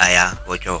ayacucho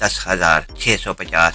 10,650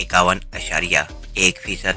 51.1%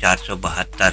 472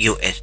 $US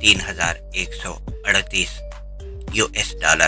3,138 $US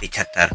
75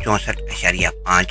64.5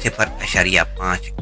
0.5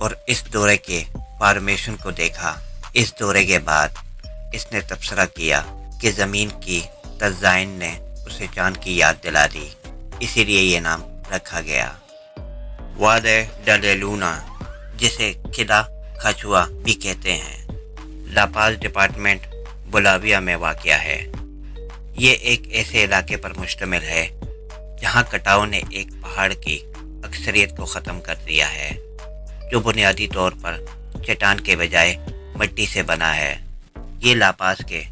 اور اس دورے کے فارمیشن کو دیکھا۔ اس دورے کے بعد اس نے تبصرہ کیا کہ زمین کی تزائن نے اسے چاند کی یاد دلا دی، اسی لیے یہ نام رکھا گیا۔ وادے ڈلے لونا، جسے قلعہ کھچوا بھی کہتے ہیں، لا پاز ڈپارٹمنٹ بولیویا میں واقع ہے۔ یہ ایک ایسے علاقے پر مشتمل ہے جہاں کٹاؤ نے ایک پہاڑ کی اکثریت کو ختم کر دیا ہے، جو بنیادی طور پر چٹان کے بجائے مٹی سے بنا ہے۔ یہ لا پاز کے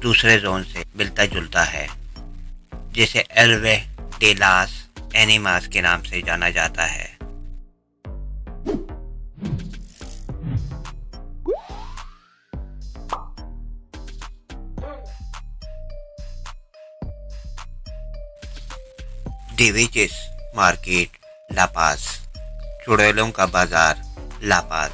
دوسرے زون سے ملتا جلتا ہے، جسے ایلوے ڈے لاس اینیماس کے نام سے جانا جاتا ہے۔ ڈیویچس مارکیٹ لا پاز، چڑیلوں کا بازار لا پاز،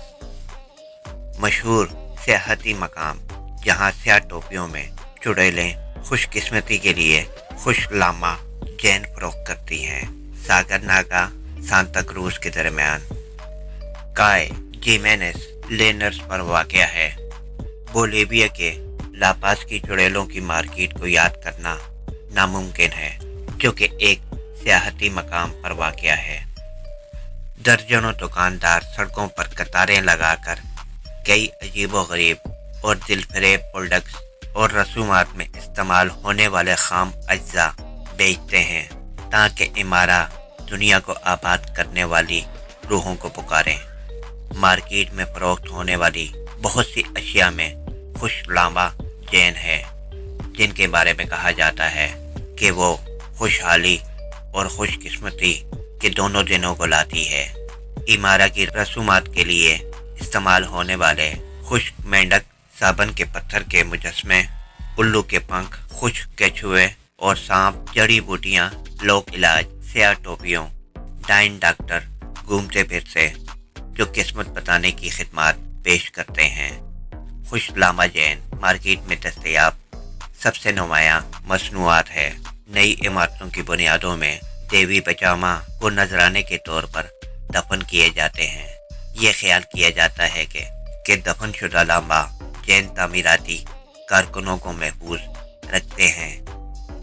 مشہور سیاحتی مقام جہاں سیاہ ٹوپیوں میں چڑیلیں خوش قسمتی کے لیے خوش لاما جین فروخت کرتی ہیں۔ ساگر ناگا سانتا کروز کے درمیان کائے جیمینس لینرز پر واقع ہے۔ بولیویا کے لا پاز کی چڑیلوں کی مارکیٹ کو یاد کرنا ناممکن ہے، جو کہ ایک سیاحتی مقام پر واقع ہے۔ درجنوں دکاندار سڑکوں پر قطاریں لگا کر کئی عجیب و غریب اور دل فریب پروڈکٹس اور رسومات میں استعمال ہونے والے خام اجزاء بیچتے ہیں تاکہ عمارہ دنیا کو آباد کرنے والی روحوں کو پکاریں۔ مارکیٹ میں فروخت ہونے والی بہت سی اشیاء میں خوش لاما جین ہے، جن کے بارے میں کہا جاتا ہے کہ وہ خوشحالی اور خوش قسمتی کے دونوں دنوں کو لاتی ہے۔ عمارہ کی رسومات کے لیے استعمال ہونے والے خشک مینڈک صابن کے پتھر کے مجسمے، الو کے پنکھ، خشک کیچوے اور سانپ، جڑی بوٹیاں، لوک علاج، سیاہ ٹوپیوں، ڈائن ڈاکٹر گھومتے پھرتے جو قسمت بتانے کی خدمات پیش کرتے ہیں۔ خوش لاما جین مارکیٹ میں دستیاب سب سے نمایاں مصنوعات ہے۔ نئی عمارتوں کی بنیادوں میں دیوی پچاما کو نذرانے کے طور پر دفن کیے جاتے ہیں۔ یہ خیال کیا جاتا ہے کہ دفن شدہ لاما جین تعمیراتی کارکنوں کو محفوظ رکھتے ہیں،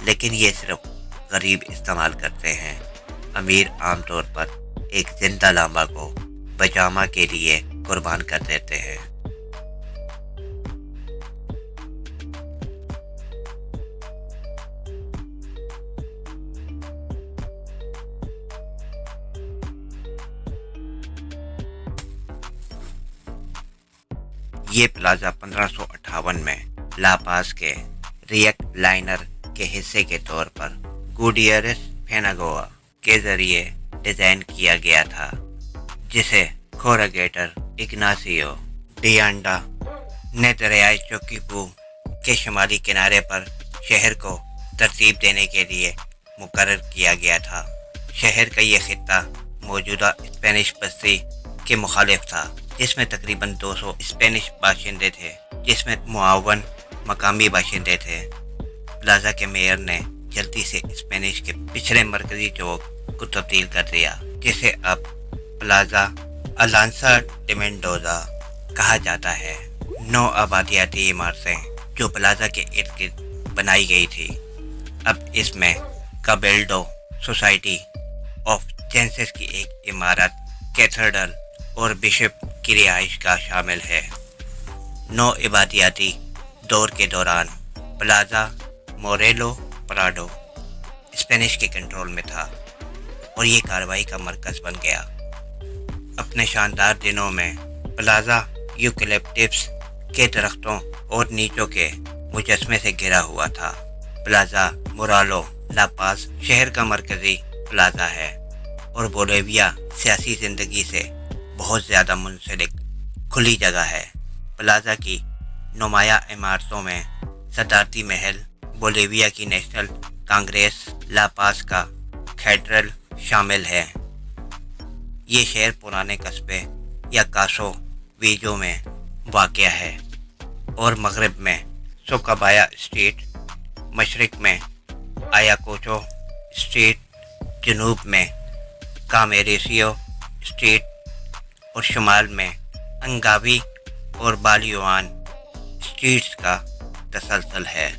لیکن یہ صرف غریب استعمال کرتے ہیں۔ امیر عام طور پر ایک زندہ لاما کو پجامہ کے لیے قربان کر دیتے ہیں۔ یہ پلازا 1558 میں لا پاز کے ریک لائنر کے حصے کے طور پر گوڈیئرس فیناگوا کے ذریعے ڈیزائن کیا گیا تھا، جسے کوراگیٹر اگناسیو ڈیانڈا نے دریائے چوکیپو کے شمالی کنارے پر شہر کو ترتیب دینے کے لیے مقرر کیا گیا تھا۔ شہر کا یہ خطہ موجودہ اسپینش بستی کے مخالف تھا، جس میں تقریباً 200 اسپینش باشندے تھے، جس میں معاون مقامی باشندے تھے۔ پلازا کے میئر نے جلدی سے اسپینش کے پچھلے مرکزی چوک کو تبدیل کر دیا، جسے اب پلازا الانسا ڈی مینڈوزا کہا جاتا ہے۔ 9 آبادیاتی عمارتیں جو پلازا کے ارد گرد بنائی گئی تھی، اب اس میں کابیلڈو سوسائٹی آف سائنسز کی ایک عمارت، کیتھیڈرل اور بشپ کی رہائش گاہ شامل ہے۔ 9 آبادیاتی دور کے دوران پلازا موریلو پراڈو اسپینش کے کنٹرول میں تھا اور یہ کارروائی کا مرکز بن گیا۔ اپنے شاندار دنوں میں پلازا یوکلپٹس کے درختوں اور نیچوں کے مجسمے سے گھرا ہوا تھا۔ پلازا مورالو لا پاز شہر کا مرکزی پلازا ہے اور بولیویا سیاسی زندگی سے بہت زیادہ منسلک کھلی جگہ ہے۔ پلازا کی نمایاں عمارتوں میں صدارتی محل، بولیویا کی نیشنل کانگریس، لا پاز کا کیتھیڈرل شامل ہے۔ یہ شہر پرانے قصبے یا کاسو ویجو میں واقع ہے اور مغرب میں سوکابایا اسٹریٹ، مشرق میں آیاکوچو اسٹریٹ، جنوب میں کامیریسیو اسٹریٹ اور شمال میں انگاوی اور بالیوان اسٹیٹس کا تسلسل ہے۔